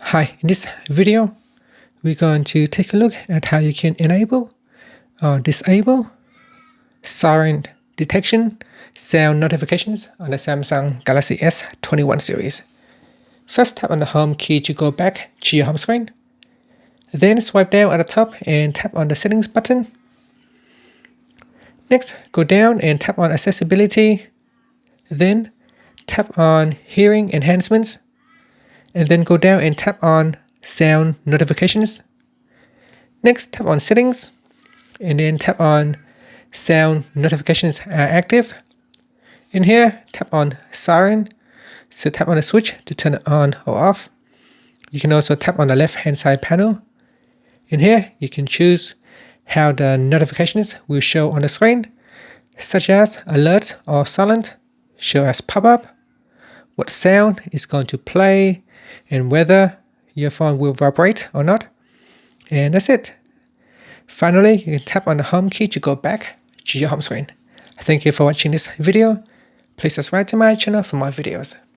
Hi, in this video, we're going to take a look at how you can enable or disable Siren detection sound notifications on the Samsung Galaxy S21 series. First, tap on the home key to go back to your home screen. Then swipe down at the top and tap on the settings button. Next, go down and tap on accessibility. Then tap on hearing enhancements. And then go down and tap on sound notifications. Next, tap on settings and then tap on sound notifications are active. In here, tap on Siren. So tap on the switch to turn it on or off. You can also tap on the left hand side panel. In here, you can choose how the notifications will show on the screen, such as alert or silent, show as pop-up, what sound is going to play, and whether your phone will vibrate or not. And that's it. Finally, you can tap on the home key to go back to your home screen. Thank you for watching this video. Please subscribe to my channel for more videos.